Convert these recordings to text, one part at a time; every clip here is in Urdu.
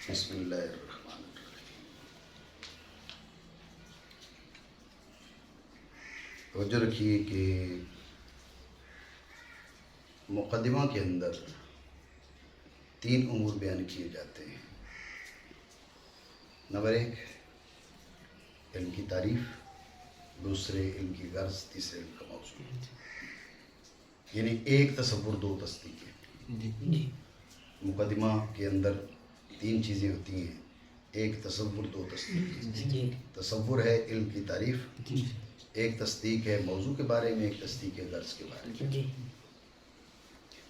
بسم اللہ الرحمن الرحیم۔ توجہ رکھیے کہ مقدمہ کے اندر 3 امور بیان کیے جاتے ہیں۔ نمبر 1 علم کی تعریف، دوسرے علم کی غرض، تیسرے علم کا موضوع، یعنی ایک تصور 2 تصدیقیں۔ مقدمہ کے اندر 3 چیزیں ہوتی ہیں، ایک تصور 2 تصدیق۔ تصور ہے علم کی تعریف، ایک تصدیق ہے موضوع کے بارے میں، ایک تصدیق ہے غرض کے بارے میں۔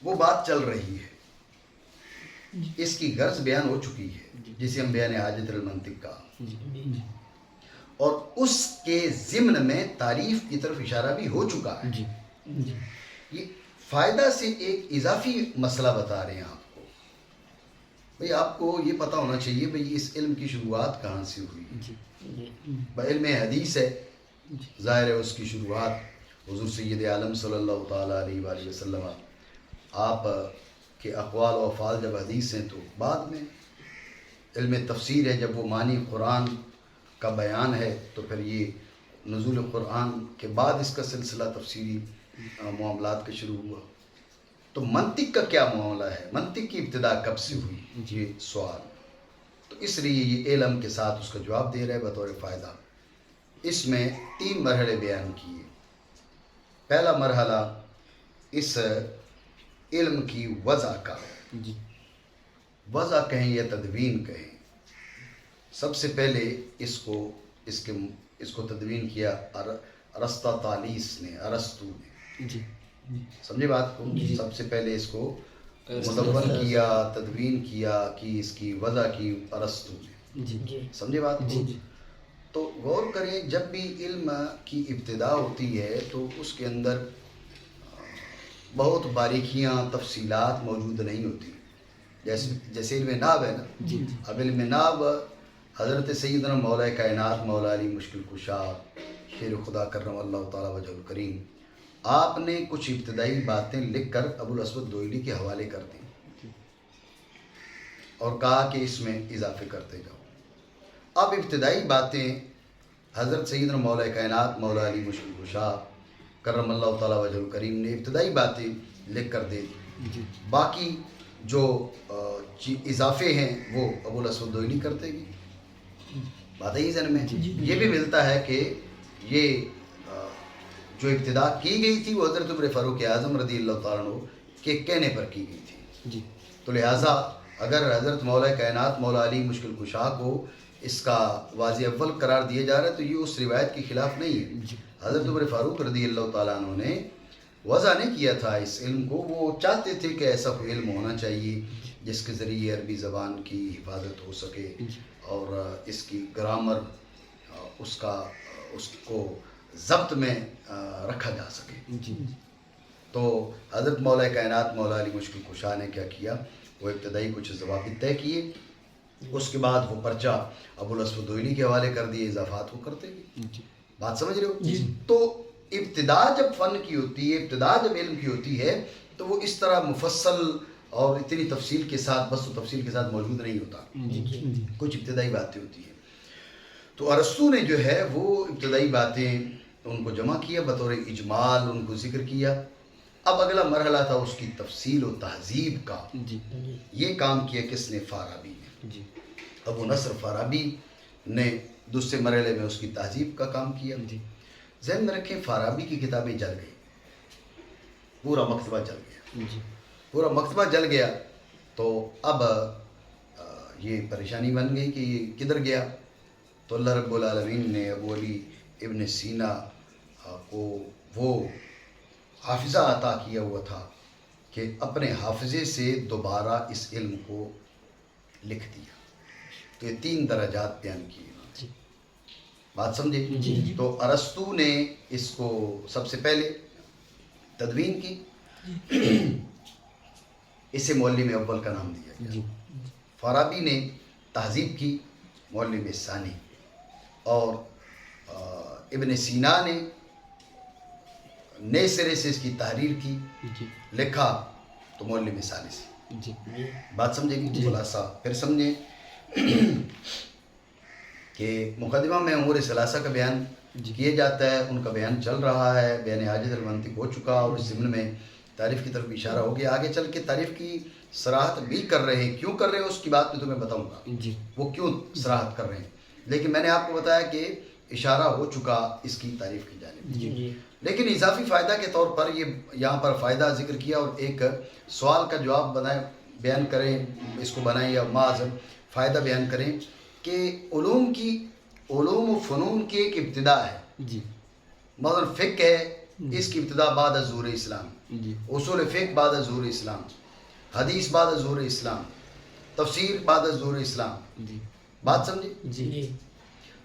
وہ بات چل رہی ہے، اس کی غرض بیان ہو چکی ہے جسے ہم بیان حاجت المنطق کہا، اور اس کے ضمن میں تعریف کی طرف اشارہ بھی ہو چکا ہے۔ یہ فائدہ سے ایک اضافی مسئلہ بتا رہے ہیں آپ کو۔ بھئی آپ کو یہ پتہ ہونا چاہیے بھئی اس علم کی شروعات کہاں سے ہوئی۔ علم حدیث ہے، ظاہر ہے اس کی شروعات حضور سید عالم صلی اللہ تعالیٰ علیہ وآلہ وسلم آپ کے اقوال و افعال جب حدیث ہیں تو بعد میں علم تفسیر ہے، جب وہ معنی قرآن کا بیان ہے تو پھر یہ نزول قرآن کے بعد اس کا سلسلہ تفسیری معاملات کا شروع ہوا۔ تو منطق کا کیا معاملہ ہے، منطق کی ابتدا کب سے ہوئی، یہ سوال۔ تو اس لیے یہ علم کے ساتھ اس کا جواب دے رہے بطور فائدہ۔ اس میں 3 مرحلے بیان کیے۔ پہلا مرحلہ اس علم کی وضع کا، وضع کہیں یا تدوین کہیں۔ سب سے پہلے اس کو تدوین کیا ارسطاطالیس نے، ارسطو نے۔ سمجھے بات کو؟ سب سے پہلے اس کو مدون کیا، تدوین کیا، کہ اس کی وضع کی ارسطو نے۔ سمجھے بات کو؟ تو غور کریں، جب بھی علم کی ابتدا ہوتی ہے تو اس کے اندر بہت باریکیاں، تفصیلات موجود نہیں ہوتی۔ جیسے علم نحو ہے نا، اب علم نحو حضرت سیدنا مولا کائنات مولا علی مشکل کشا شیر خدا کرم اللہ تعالیٰ وجہ الکریم، آپ نے کچھ ابتدائی باتیں لکھ کر ابو الاسود دوئلی کے حوالے کر دیں اور کہا کہ اس میں اضافے کرتے جاؤ۔ اب ابتدائی باتیں حضرت سیدنا مولا کائنات مولا علی مشکل کشا کرم اللہ تعالیٰ وجہ الکریم نے ابتدائی باتیں لکھ کر دے دی، باقی جو اضافے ہیں وہ ابو الاسود دوئلی کرتے گئے۔ بات ہے ذہن میں؟ یہ بھی ملتا ہے کہ یہ جو ابتدا کی گئی تھی وہ حضرت عمر فاروق اعظم رضی اللہ تعالیٰ عنہ کے کہنے پر کی گئی تھی۔ تو لہٰذا اگر حضرت مولا کائنات مولا علی مشکل کشا کو اس کا واضح اول قرار دیا جا رہا ہے تو یہ اس روایت کے خلاف نہیں ہے۔ حضرت عمر فاروق رضی اللہ تعالیٰ عنہ نے وضع نہیں کیا تھا اس علم کو، وہ چاہتے تھے کہ ایسا کوئی علم ہونا چاہیے جس کے ذریعے عربی زبان کی حفاظت ہو سکے اور اس کی گرامر اس کو ضبط میں رکھا جا سکے۔ تو حضرت مولا کائنات مولا علی مشکل کشا نے کیا کیا، وہ ابتدائی کچھ ضوابط طے کیے، اس کے بعد وہ پرچہ ابو الاسود دوئلی کے حوالے کر دیے، اضافات وہ کرتے گئے۔ بات سمجھ رہے ہو؟ تو ابتدا جب فن کی ہوتی ہے، ابتدا جب علم کی ہوتی ہے تو وہ اس طرح مفصل اور اتنی تفصیل کے ساتھ، بس و تفصیل کے ساتھ موجود نہیں ہوتا، کچھ ابتدائی باتیں ہوتی ہیں۔ تو ارسطو نے جو ہے وہ ابتدائی باتیں ان کو جمع کیا، بطور اجمال ان کو ذکر کیا۔ اب اگلا مرحلہ تھا اس کی تفصیل و تہذیب کا۔ یہ کام کیا کس نے؟ فارابی نے۔ ابو نصر فارابی نے دوسرے مرحلے میں اس کی تہذیب کا کام کیا۔ ذہن میں رکھیں، فارابی کی کتابیں جل گئی، پورا مکتبہ جل گیا، پورا مکتبہ جل گیا۔ تو اب یہ پریشانی بن گئی کہ یہ کدھر گیا؟ تو اللہ رب العالمین نے ابو علی ابن سینا کو وہ حافظہ عطا کیا ہوا تھا کہ اپنے حافظے سے دوبارہ اس علم کو لکھ دیا۔ تو یہ 3 درجات بیان کیے۔ بات سمجھے؟ تو ارسطو نے اس کو سب سے پہلے تدوین کی، اسے معلم اول کا نام دیا گیا۔ فارابی نے تہذیب کی، معلم ثانی، اور ابن سینا نے نئے سرے سے اس کی تحریر کی، لکھا تو معلم ثالث۔ بات سمجھے گی؟ خلاصہ پھر سمجھیں، کہ مقدمہ میں امور ثلاثہ کا بیان کیا جاتا ہے، ان کا بیان چل رہا ہے، بیان حاجت المنطق ہو چکا، اور اس ضمن میں تعریف کی طرف اشارہ ہو گیا. آگے چل کے تعریف کی صراحت بھی کر رہے ہیں. کیوں کر رہے ہیں اس کی بات میں تمہیں بتاؤں گا وہ کیوں صراحت کر رہے ہیں، لیکن میں نے آپ کو بتایا کہ اشارہ ہو چکا اس کی تعریف کی جانب. لیکن اضافی فائدہ کے طور پر یہ یہاں پر فائدہ ذکر کیا، اور ایک سوال کا جواب بیان کریں، اس کو بنائیں یا محض فائدہ بیان کریں کہ علوم و فنون کی ایک ابتدا ہے. مثلا فقہ ہے، اس کی ابتدا بعد از ظہور اسلام. اصول فقہ بعد از ظہور اسلام، حدیث بعد از ظہور اسلام، تفسیر بعد از ظہور اسلام. بات سمجھے؟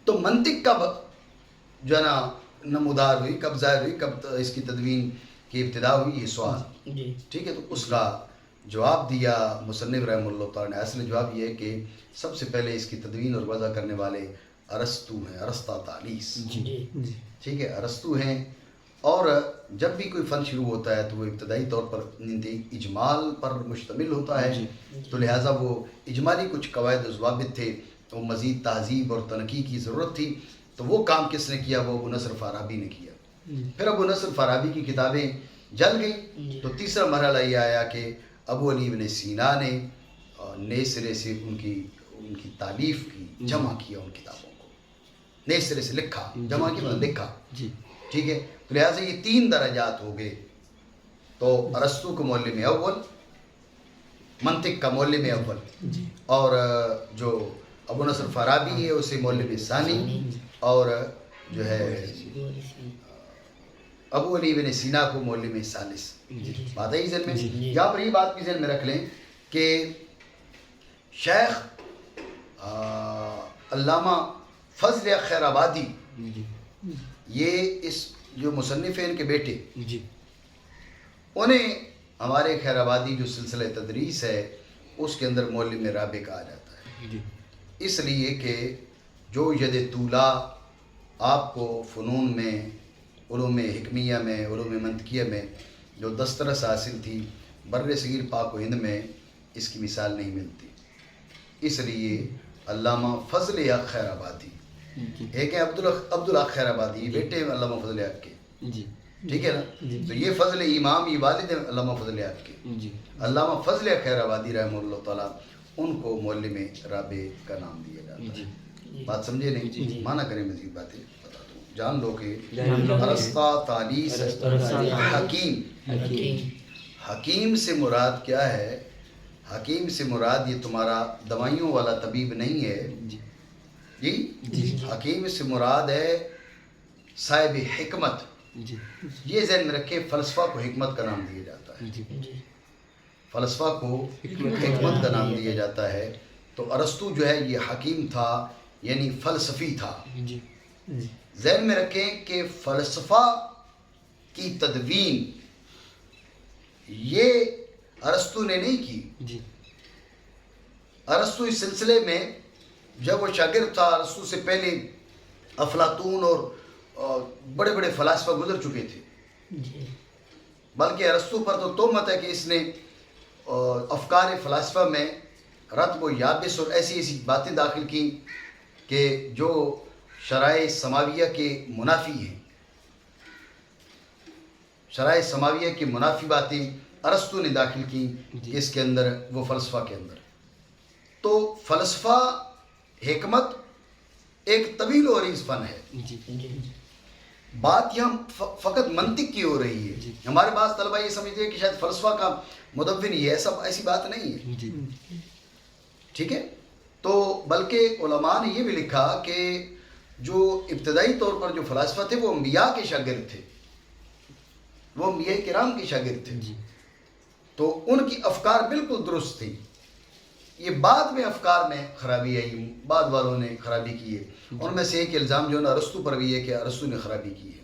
تو منطق کب جو ہے نا نمودار ہوئی، کب ظاہر ہوئی، کب اس کی تدوین کی ابتدا ہوئی، یہ سوال. ٹھیک ہے، تو اس کا جواب دیا مصنف رحمہ اللہ تعالیٰ نے. اصل جواب یہ ہے کہ سب سے پہلے اس کی تدوین اور وضع کرنے والے ارسطو ہیں، ارسطا تالیس. ٹھیک ہے، ارسطو ہیں. اور جب بھی کوئی فن شروع ہوتا ہے تو وہ ابتدائی طور پر اجمال پر مشتمل ہوتا ہے، تو لہٰذا وہ اجمالی کچھ قواعد و ضوابط تھے، تو مزید تہذیب اور تنقیح کی ضرورت تھی. تو وہ کام کس نے کیا؟ وہ ابو نصر فارابی نے کیا. پھر ابو نصر فارابی کی کتابیں جل گئیں، تو تیسرا مرحلہ یہ آیا کہ ابو علی ابن سینا نے نئے سرے سے ان کی تالیف کی، جمع کیا ان کتابوں کو، نئے سرے سے لکھا، جمع کیا مطلب لکھا. ٹھیک ہے، تو لہٰذا یہ 3 درجات ہو گئے. تو ارسطو کو معلم اول، منطق کا معلم اول، اور جو ابو نصر فارابی ہے اسے معلم ثانی، اور جو ہے ابو علی بن سینا کو معلم ثالث. بات ہے ذہن میں. یہاں پر یہ بات بھی ذہن میں رکھ لیں کہ شیخ علامہ فضل خیر آبادی، یہ اس جو مصنف ہیں ان کے بیٹے، انہیں ہمارے خیر آبادی جو سلسلہ تدریس ہے اس کے اندر معلم رابع کہا جاتا ہے. اس لیے کہ جو ید طولا آپ کو فنون میں، علوم حکمیہ میں، علوم منطقیہ میں جو دسترس حاصل تھی، بر صغیر پاک و ہند میں اس کی مثال نہیں ملتی. اس لیے علامہ فضل حق خیر آبادی، ایک ہے عبدالحق خیر آبادی، یہ بیٹے ہیں علامہ فضل حق کے. ٹھیک ہے نا؟ تو یہ فضل امام، یہ والد ہیں علامہ فضل حق کے. علامہ فضل حق خیر آبادی رحمہ اللہ تعالیٰ، ان کو معلم رابع کا نام دیا جاتا ہے. بات سمجھے نہیں؟ مانا کریں مزید باتیں بتا دوں، جان لو کہ ارسطا تالیس حکیم. حکیم سے مراد کیا ہے؟ حکیم سے مراد یہ تمہارا دوائیوں والا طبیب نہیں ہے جی. حکیم سے مراد ہے صاحب حکمت. یہ ذہن میں رکھے، فلسفہ کو حکمت کا نام دیا جاتا ہے. فلسفہ کو حکمت کا نام دیا جاتا ہے. تو ارسطو جو ہے یہ حکیم تھا، یعنی فلسفی تھا. ذہن میں رکھیں کہ فلسفہ کی تدوین یہ ارسطو نے نہیں کی. ارسطو اس سلسلے میں جب وہ شاگرد تھا، ارسطو سے پہلے افلاطون اور بڑے بڑے فلاسفہ گزر چکے تھے. بلکہ ارسطو پر تو تہمت ہے کہ اس نے افکار فلاسفہ میں رتب و یابس اور ایسی ایسی باتیں داخل کی کہ جو شرائع سماویہ کے منافی ہیں. شرائع سماویہ کی منافی باتیں ارسطو نے داخل کی اس کے اندر، وہ فلسفہ کے اندر. تو فلسفہ حکمت ایک طویل و عریض فن ہے. بات یہاں فقط منطق کی ہو رہی ہے. ہمارے بعض طلبہ یہ سمجھتے ہیں کہ شاید فلسفہ کا مدون یہ ایسی بات نہیں ہے. ٹھیک ہے، تو بلکہ علماء نے یہ بھی لکھا کہ جو ابتدائی طور پر جو فلاسفہ تھے وہ انبیاء کے شاگرد تھے، وہ انبیاء کرام کے شاگرد تھے. تو ان کی افکار بالکل درست تھی. یہ بعد میں افکار میں خرابی آئی، بعد والوں نے خرابی کی ہے. ان میں سے ایک الزام جو ہے نا ارسطو پر بھی ہے کہ ارسطو نے خرابی کی ہے.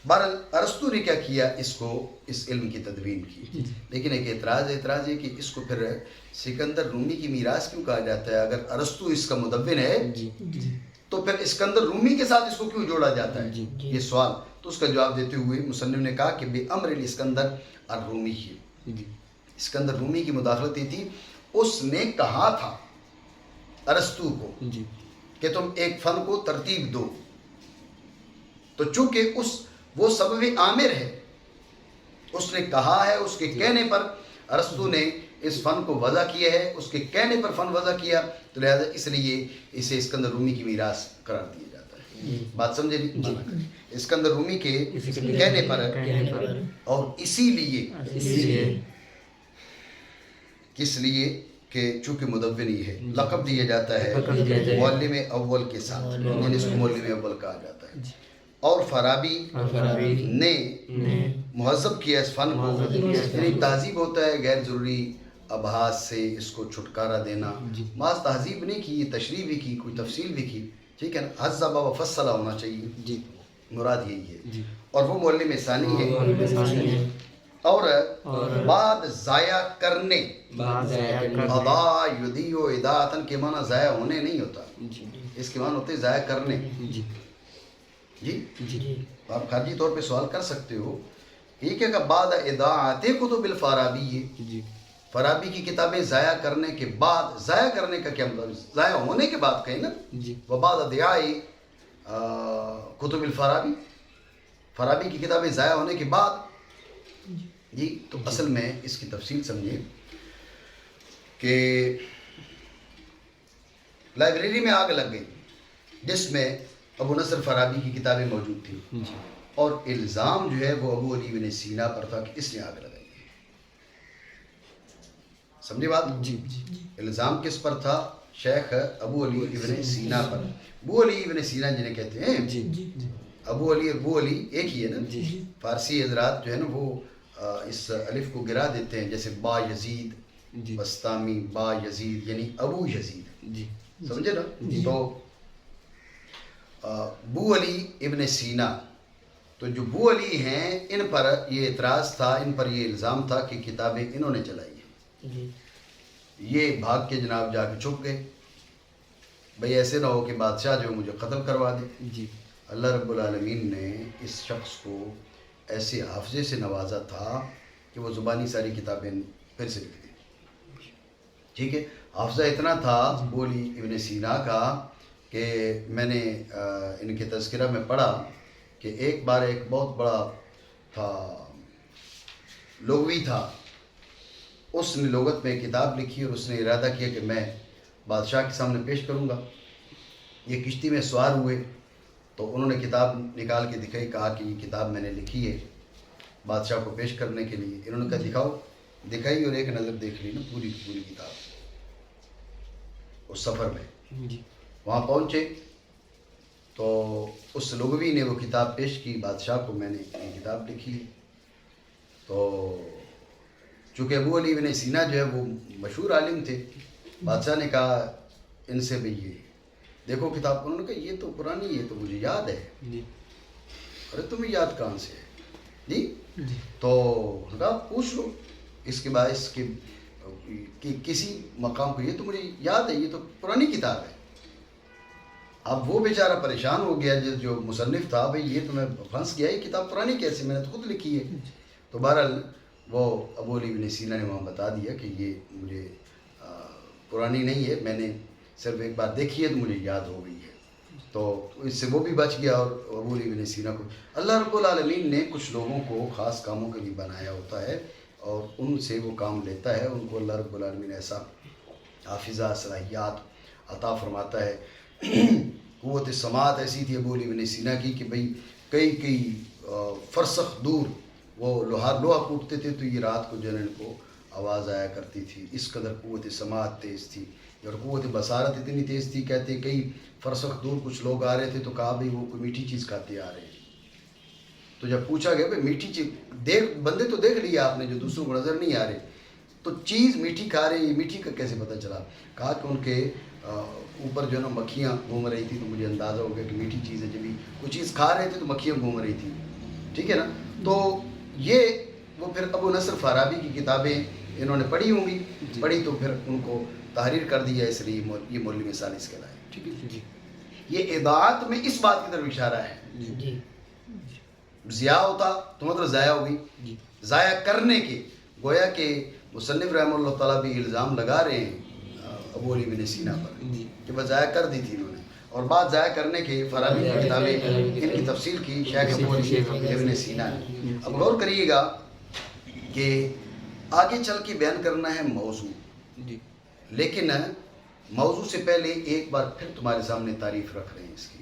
بہرحال ارسطو نے کیا کیا؟ اس علم کی تدوین کی. لیکن ایک اعتراض ہے کہ اس کو پھر سکندر رومی کی میراث کیوں کہا جاتا ہے؟ اگر ارسطو اس کا مدون ہے تو پھر اسکندر رومی کے ساتھ اس کو کیوں جوڑا جاتا ہے؟ یہ سوال. تو اس کا جواب دیتے ہوئے مصنف نے کہا کہ بے امر الاسکندر الرومی ہے. اسکندر رومی کی مداخلت یہ تھی، اس نے کہا تھا ارسطو کو کہ تم ایک فن کو ترتیب دو، تو چونکہ وہ سبب عامر ہے، اس نے کہا ہے، اس کے کہنے پر ارسطو نے اس فن کو وضع کیا ہے، اس کے کہنے پر فن وضع کیا، تو لہذا اس لیے اسے اسکندر رومی کی میراث قرار دیا جاتا ہے۔ بات سمجھے نہیں؟ اسکندر رومی کے کہنے پر، اور اسی لیے کس لیے کہ چونکہ مدون ہی ہے، لقب دیا جاتا ہے معلم اول کے ساتھ، یعنی اس کو معلم اول کہا جاتا ہے۔ اور فارابی نے مہذب کیا اس فن کو، یعنی تہذیب ہوتا ہے غیر ضروری ابحاث سے اس کو چھٹکارا دینا، بعض تہذیب نہیں کی، تشریح بھی کی، کوئی تفصیل بھی کی، ٹھیک ہے نا، حذب و فصل ہونا چاہیے، مراد یہی ہے۔ اور وہ معلم ثانی ہے۔ اور بعد ضائع کرنے، اضاء یضیع اضاعتاً کے معنی ضائع ہونے نہیں ہوتا، اس کے معنی ہوتے ضائع کرنے۔ جی آپ خارجی طور پہ سوال کر سکتے ہو، یہ کہ بعد اضاعت کتب الفارابی، فارابی کی کتابیں ضائع کرنے کے بعد، ضائع کرنے کا کیا مطلب؟ ضائع ہونے کے بعد کہیں نا، وبعد ضیاع کتب الفارابی، فارابی کی کتابیں ضائع ہونے کے بعد۔ جی تو اصل میں اس کی تفصیل سمجھیں کہ لائبریری میں آگ لگ گئی جس میں ابو نصر فارابی کی کتابیں موجود تھیں، اور الزام جو ہے وہ ابو علی بن سینا پر تھا کہ اس نے آگ لگائی ہے۔ سمجھے بات؟ الزام کس پر تھا؟ شیخ ابو علی ابن سینا پر۔ ابو علی ابن سینا جنہیں کہتے ہیں، ابو علی ایک ہی ہے نا، فارسی حضرات جو ہے نا وہ اس الف کو گرا دیتے ہیں، جیسے با یزید، بستامی با یزید یعنی ابو یزید، سمجھے نا؟ تو بو علی ابن سینا، تو جو بو علی ہیں ان پر یہ اعتراض تھا، ان پر یہ الزام تھا کہ کتابیں انہوں نے چلائی ہیں۔ یہ بھاگ کے جناب جا کے چھپ گئے، بھئی ایسے نہ ہو کہ بادشاہ جو مجھے قتل کروا دے۔ اللہ رب العالمین نے اس شخص کو ایسے حافظے سے نوازا تھا کہ وہ زبانی ساری کتابیں پھر سے لکھ دی، ٹھیک ہے۔ حافظہ اتنا تھا ابو علی ابن سینا کا کہ میں نے ان کے تذکرہ میں پڑھا کہ ایک بار ایک بہت بڑا تھا لغوی تھا، اس نے لغت میں کتاب لکھی اور اس نے ارادہ کیا کہ میں بادشاہ کے سامنے پیش کروں گا۔ یہ کشتی میں سوار ہوئے تو انہوں نے کتاب نکال کے دکھائی، کہا کہ یہ کتاب میں نے لکھی ہے بادشاہ کو پیش کرنے کے لیے۔ انہوں نے کہا دکھاؤ، دکھائی اور ایک نظر دیکھ لی نا پوری کتاب اس سفر میں۔ وہاں پہنچے تو اس لغوی نے وہ کتاب پیش کی بادشاہ کو، میں نے یہ کتاب لکھی ہے۔ تو چونکہ ابو علی بن سینا جو ہے وہ مشہور عالم تھے، بادشاہ نے کہا ان سے بھئی یہ دیکھو کتاب، انہوں نے کہا یہ تو پرانی ہے، تو مجھے یاد ہے۔ ارے تمہیں یاد کہاں سے ہے؟ جی تو کہا پوچھ لو اس کے باعث کہ کسی مقام کو، یہ تو مجھے یاد ہے، یہ تو پرانی کتاب ہے۔ اب وہ بیچارہ پریشان ہو گیا جو مصنف تھا، بھئی یہ تو میں پھنس گیا، یہ کتاب پرانی کیسے، میں نے تو خود لکھی ہے۔ تو بہرحال وہ ابو علی بن سینا نے وہاں بتا دیا کہ یہ مجھے پرانی نہیں ہے، میں نے صرف ایک بار دیکھی ہے تو مجھے یاد ہو گئی ہے۔ تو اس سے وہ بھی بچ گیا، اور ابو علی بن سینا کو اللہ رب العالمین نے کچھ لوگوں کو خاص کاموں کے لیے بنایا ہوتا ہے اور ان سے وہ کام لیتا ہے، ان کو اللہ رب العالمین ایسا حافظہ صلاحیات عطا فرماتا ہے۔ قوت سماعت ایسی تھی ابو علی بن سینا کی کہ بھئی کئی فرسخ دور وہ لوہا کوٹتے تھے تو یہ رات کو جو ہے ان کو آواز آیا کرتی تھی، اس قدر قوت سماعت تیز تھی، اور قوت بصارت اتنی تیز تھی، کہتے کئی فرسخ دور کچھ لوگ آ رہے تھے تو کہا بھئی وہ کوئی میٹھی چیز کھاتے آ رہے ہیں۔ تو جب پوچھا گیا بھئی میٹھی چیز بندے تو دیکھ لیا آپ نے جو دوسروں کو نظر نہیں آ رہے، تو چیز میٹھی کھا رہے ہیں، یہ میٹھی کا کیسے پتہ چلا؟ کہا کہ ان کے اوپر جو ہے نا مکھیاں گھوم رہی تھی، تو مجھے اندازہ ہو گیا کہ میٹھی چیز ہے، جب بھی کوئی چیز کھا رہے تھے تو مکھیاں گھوم رہی تھی، ٹھیک ہے نا۔ تو یہ وہ پھر ابو نصر فارابی کی کتابیں انہوں نے پڑھی ہوں گی، پڑھی تو پھر ان کو تحریر کر دیا، اس لیے یہ معلم ثالث کہلائے، ٹھیک ہے۔ یہ اضاعت میں اس بات کی طرف اشارہ ہے، ضیاء ہوتا تو مطلب ضائع ہو گئی، ضائع کرنے کے، گویا کہ مصنف رحمہ اللہ تعالیٰ بھی الزام لگا رہے ہیں ابو علی بن سینا پر کہ بس ضائع کر دی تھی انہوں نے، اور بعد ضائع کرنے کے فارابی کی کتابیں ان کی تفصیل کی شیخ ابو علی بن سینا نے۔ اب غور کریے گا کہ آگے چل کے بیان کرنا ہے موضوع، لیکن موضوع سے پہلے ایک بار پھر تمہارے سامنے تعریف رکھ رہے ہیں اس کی۔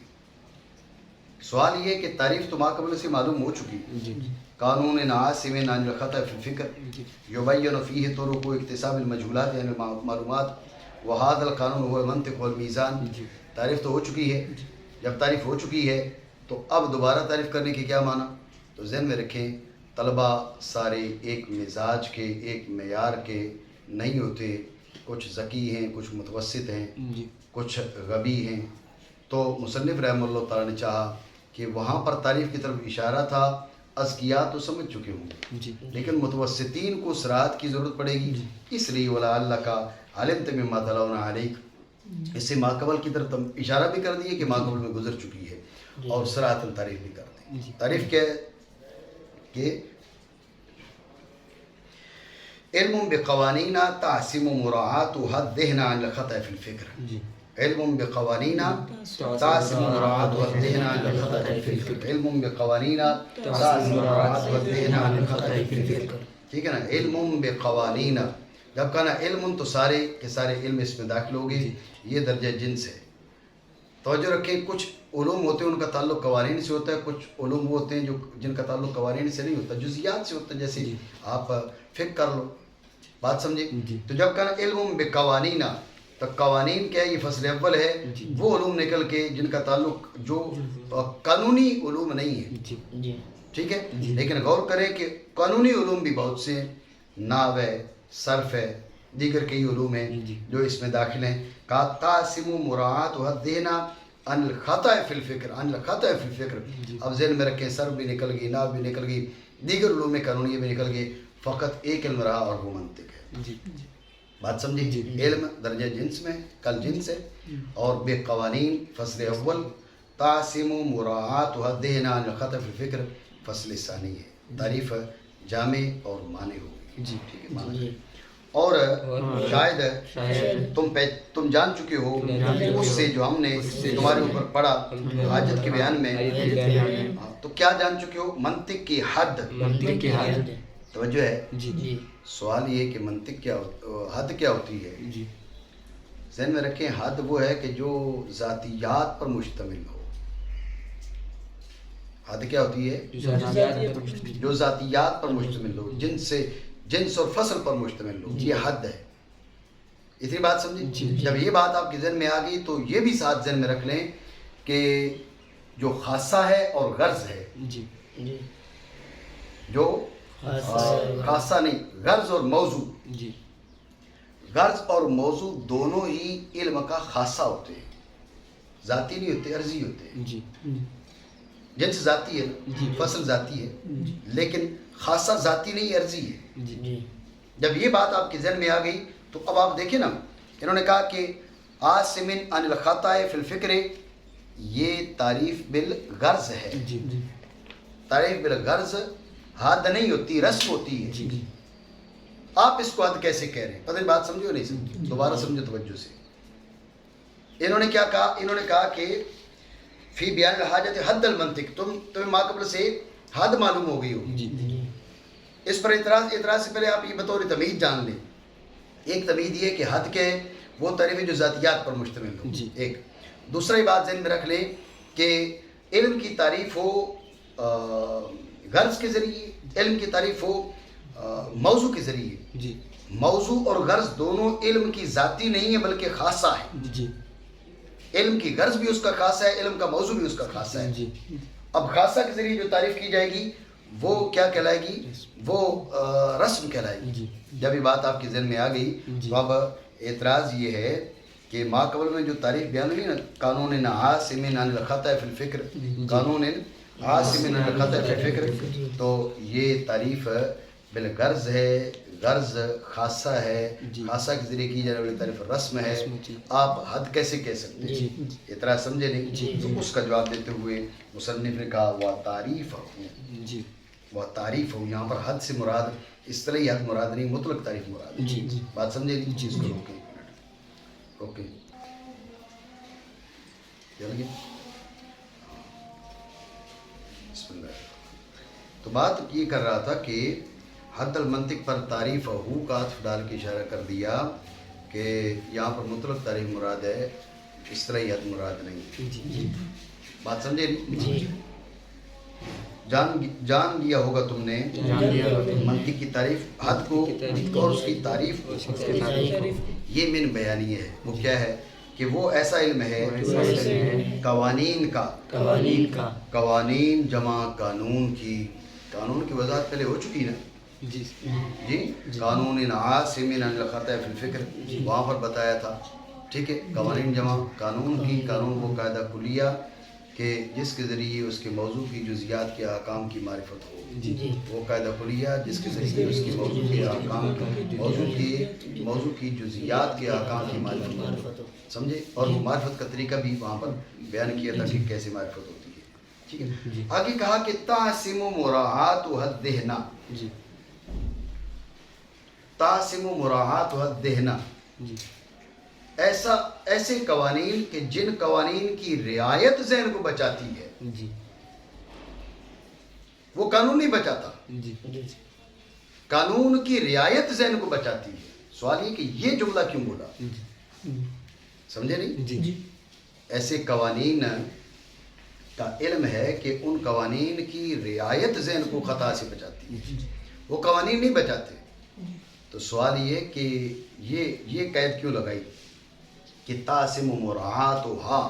سوال یہ کہ تعریف تو ماقبل سے معلوم ہو چکی، قانون عاصم عن الخطأ فی الفکر یبین فیہ طرق اکتساب المجہولات یعنی معلومات وہذا القانون هو المنطق والمیزان۔ تعریف تو ہو چکی ہے، جب تعریف ہو چکی ہے تو اب دوبارہ تعریف کرنے کے کیا معنی؟ تو ذہن میں رکھیں طلبہ سارے ایک مزاج کے ایک معیار کے نہیں ہوتے، کچھ ذکی ہیں، کچھ متوسط ہیں، کچھ غبی ہیں۔ تو مصنف رحمہ اللہ تعالیٰ نے چاہا کہ وہاں پر تعریف کی طرف اشارہ تھا، اذکیاء تو سمجھ چکے ہوں گے لیکن متوسطین کو صراحت کی ضرورت پڑے گی، اس لیے وَلَعَلَّكَ عَلِمْتَ مِمَّا تَلَوْنَ عَلَيْكَ، اس سے ماقبل کی طرف تم اشارہ بھی کر دیے کہ ماقبل میں گزر چکی ہے، اور صراحتاً تعریف بھی کر دی۔ تعریف کیا ہے کہ علم بقوانین تعصم مراعاتها الذہن عن الخطأ فی الفکر، علم بقوانین تعصم مراعاتها الذہن عن الخطأ فی الفکر، علم بقوانین تعصم مراعاتها الذہن عن الخطأ فی الفکر، ٹھیک ہے نا؟ علم بقوانین، جب کہنا علم تو سارے کے سارے علم اس میں داخل ہوگے، یہ درجہ جنس ہے۔ توجہ رکھیں، کچھ علوم ہوتے ہیں ان کا تعلق قوانین سے ہوتا ہے، کچھ علوم وہ ہوتے ہیں جن کا تعلق قوانین سے نہیں ہوتا، جزیات سے ہوتا ہے، جیسے آپ فقہ کر لو، بات سمجھے؟ تو جب کہنا علم بقوانین تو قوانین کیا ہے؟ یہ فصل اول ہے، وہ علوم نکل کے جن کا تعلق جو قانونی علوم نہیں ہے، ٹھیک ہے؟ لیکن غور کریں کہ قانونی علوم بھی بہت سے ہیں، نحو ہے، صرف ہے، دیگر کئی علوم ہیں جو اس میں داخل ہیں۔ تعصم مراعاتها الذہن عن الخطأ فی الفکر، عن الخطأ فی الفکر، اب ذہن میں رکھیں صرف بھی نکل گئی، نحو بھی نکل گئی، دیگر علوم قانونی بھی نکل گئی، فقط ایک علم رہا اور وہ منطق ہے۔ بات سمجھے؟ علم درجہ جنس میں کل جنس ہے، اور بے قوانین فصل اول، تعصم مراعاتها الذہن عن الخطأ فی الفکر فصل ثانی ہے۔ تعریف جامع اور معنی ہوگی، ٹھیک ہے؟ معنی اور شاید تم جان چکے ہو اس سے جو ہم نے تمہارے اوپر پڑھا حاجت کے بیان میں، تو کیا جان چکے ہو؟ منطق کی حد، توجہ ہے؟ سوال یہ کہ منطق کیا حد کیا ہوتی ہے؟ ذہن میں رکھیں، حد وہ ہے کہ جو ذاتیات پر مشتمل ہو۔ حد کیا ہوتی ہے؟ جو ذاتیات پر مشتمل ہو، جنس اور فصل پر مشتمل ہو، یہ حد ہے۔ اتنی بات سمجھے؟ جب یہ بات آپ کے ذہن میں آ گئی تو یہ بھی ساتھ ذہن میں رکھ لیں کہ جو خاصہ ہے اور غرض ہے، جو خاصہ نہیں، غرض اور موضوع، غرض اور موضوع دونوں ہی علم کا خاصہ ہوتے ہیں، ذاتی نہیں ہوتے، عرضی ہوتے ہیں۔ جنس ذاتی ہے، فصل ذاتی ہے، لیکن خاصہ ذاتی نہیں، عرضی ہے۔ جب یہ بات آپ کے ذہن میں آ گئی تو اب آپ دیکھیں نا، انہوں نے کہا کہ عاصم عن الخطأ فی الفکر، یہ تعریف بالغرض ہے۔ تعریف بالغرض حد نہیں ہوتی، رسم ہوتی ہے۔ آپ اس کو حد کیسے کہہ رہے ہیں؟ پتہ نہیں بات سمجھو نہیں سمجھو، دوبارہ سمجھو توجہ سے۔ انہوں نے کیا کہا؟ انہوں نے کہا کہ فی بیان الحاجت حد المنطق، تمہیں ماقبل سے حد معلوم ہو گئی ہو۔ اس پر اعتراض سے پہلے آپ یہ بطور تمہید جان لیں۔ ایک تمہید یہ کہ حد کے وہ تعریف ہے جو ذاتیات پر مشتمل ہو، ایک۔ دوسری بات ذہن میں رکھ لیں کہ علم کی تعریف ہو غرض کے ذریعے، علم کی تعریف ہو موضوع کے ذریعے۔ موضوع اور غرض دونوں علم کی ذاتی نہیں ہے بلکہ خاصہ ہے۔ علم کی غرض بھی اس کا خاصہ ہے، علم کا موضوع بھی اس کا خاصہ ہے۔ اب خاصہ کے ذریعے جو تعریف کی جائے گی وہ کیا کہلائے گی؟ وہ رسم کہلائے گی۔ جب یہ بات آپ کے ذہن میں آ گئی تو اب اعتراض یہ ہے کہ ما قبل میں جو تعریف بیان ہوئی نا، قانون عاصم عن الخطأ فی الفکر، قانون عاصم عن الخطأ فی الفکر، تو یہ تعریف بالغرض ہے، غرض خاصہ ہے، خاصہ کے ذریعے کی جانے والی تعریف رسم ہے۔ آپ حد کیسے کہہ سکتے ہیں؟ اعتراض سمجھے نہیں؟ تو اس کا جواب دیتے ہوئے مصنف نے کہا وہ تعریف ہو، وہ تعریف ہو، یہاں پر حد سے مراد اصطلاحی حد مراد نہیں، مطلق تعریف مراد ہے۔ بات سمجھے نہیں؟ اوکے چل گیا. بسم اللہ. تو بات یہ کر رہا تھا کہ حد المنطق پر تعریف ہو کا عطف ڈال کے اشارہ کر دیا کہ یہاں پر مطلق تعریف مراد ہے، اصطلاحی حد مراد نہیں. بات سمجھے؟ جان لیا ہوگا تم نے منطق کی تعریف حد کو اور اس کی تعریف. یہ من بیانی ہے. وہ کیا ہے کہ وہ ایسا علم ہے قوانین کا. قوانین جمع قانون کی. قانون کی وضاحت پہلے ہو چکی نا جی. قانون عاصم عن الخطأ فی الفکر وہاں پر بتایا تھا. ٹھیک ہے. قوانین جمع قانون کی. قانون وہ قاعدہ کلیہ کہ جس کے ذریعے اس کے موضوع کی جزیات کے احکام کی معرفت ہو. وہ قاعدہ کلیہ جس کے ذریعے اس کی موضوع کے احکام موضوع کی جزیات کے احکام کی معرفت ہو. سمجھے؟ اور معرفت کا طریقہ بھی وہاں پر بیان کیا تھا کہ کیسے معرفت ہوتی ہے. ٹھیک ہے. آگے کہا کہ تعصم مراعات حدہنا. تعصم مراعات حدہنا ایسے قوانین کہ جن قوانین کی رعایت ذہن کو بچاتی ہے. وہ قانون نہیں بچاتا، قانون کی رعایت ذہن کو بچاتی ہے. سوال یہ کہ یہ جملہ کیوں بولا؟ سمجھے نہیں؟ ایسے قوانین کا علم ہے کہ ان قوانین کی رعایت ذہن کو خطا سے بچاتی ہے. وہ قوانین نہیں بچاتے. تو سوال یہ کہ یہ قید کیوں لگائی کہ تعصم مراعاتھا.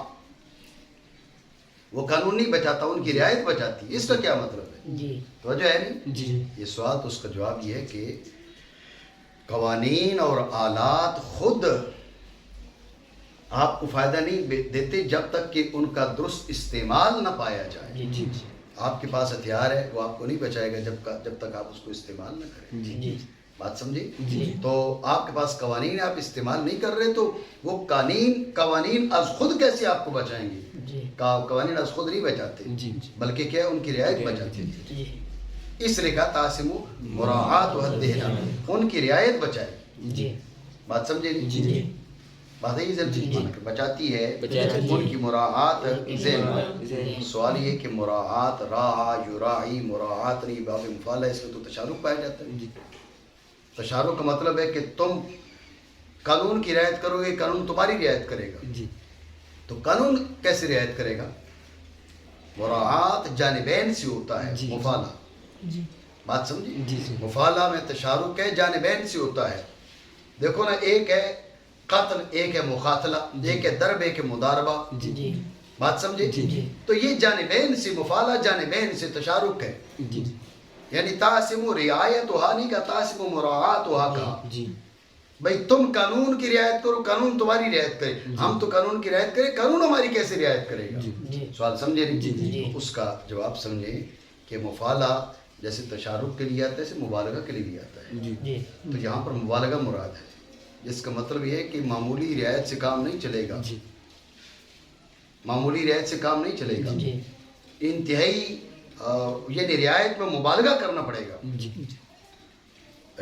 وہ قانون نہیں بچاتا، ان کی رعایت بچاتی ہے. اس کا کیا مطلب ہے؟ توجہ ہے نہیں؟ یہ سوال تو اس کا جواب یہ ہے کہ قوانین اور آلات خود آپ کو فائدہ نہیں دیتے جب تک کہ ان کا درست استعمال نہ پایا جائے. آپ کے پاس ہتھیار ہے، وہ آپ کو نہیں بچائے گا جب تک آپ اس کو استعمال نہ کریں. بات سمجھے؟ تو آپ کے پاس قوانین آپ استعمال نہیں کر رہے تو وہ قوانین از خود کیسے آپ کو بچائیں گے؟ قوانین از خود نہیں بچاتے بلکہ کیا ان کی رعایت بچاتے ہیں. اس لیے کہا تعصم مراعات حدہنا، ان کی رعایت بچائے. بات سمجھے نہیں؟ بات ہے بچاتی ہے ان کی مراعات ذہن. سوال یہ کہ مراعات راعا یراعی مراعات نہیں باب مفعول ہے، اس میں تو تشارک پایا جاتا ہے. تشارک کا مطلب ہے کہ تم قانون کی رعایت کرو گے، قانون تمہاری رعایت کرے گا. تو قانون کیسے رعایت کرے گا؟ مراعات جانبین سے ہوتا ہے مفعلہ. بات سمجھے؟ مفعلہ میں تشارک ہے، جانبین سے ہوتا ہے. دیکھو نا، ایک ہے قتل، ایک ہے مقاتلہ، ایک ہے ضرب، ایک ہے مضاربہ. بات سمجھے؟ تو یہ جانبین سے مفعلہ، جانبین سے تشارک ہے. یعنی تعصم رعایتھا نہیں کا تعصم مراعاتھا کا. بھائی تم قانون کی رعایت کرو، قانون تمہاری رعایت کرے. ہم تو قانون کی رعایت کریں، قانون ہماری کیسے رعایت کرے گا؟ سوال سمجھے نہیں؟ اس کا جواب سمجھیں کہ مفعلہ جیسے تشارک کے لیے آتا ہے، ایسے مبالغہ کے لیے بھی آتا ہے. تو یہاں پر مبالغہ مراد ہے، جس کا مطلب یہ ہے کہ معمولی رعایت سے کام نہیں چلے گا. معمولی رعایت سے کام نہیں چلے گا. انتہائی یعنی رعایت میں مبالغہ کرنا پڑے گا.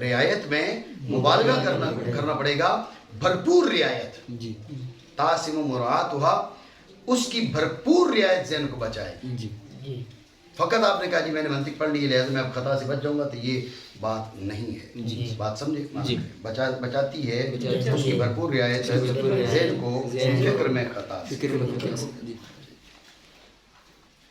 رعایت میں مبالغہ کرنا پڑے گا، بھرپور رعایت. تعصم مراعاتھا، اس کی بھرپور رعایت ذہن کو بچائے. فقط آپ نے کہا جی میں نے منطق پڑھ لی لہذا میں اب خطا سے بچ جاؤں گا، تو یہ بات نہیں ہے. بات سمجھے؟ بچاتی ہے اس کی بھرپور رعایت ذہن کو فکر میں خطا سے.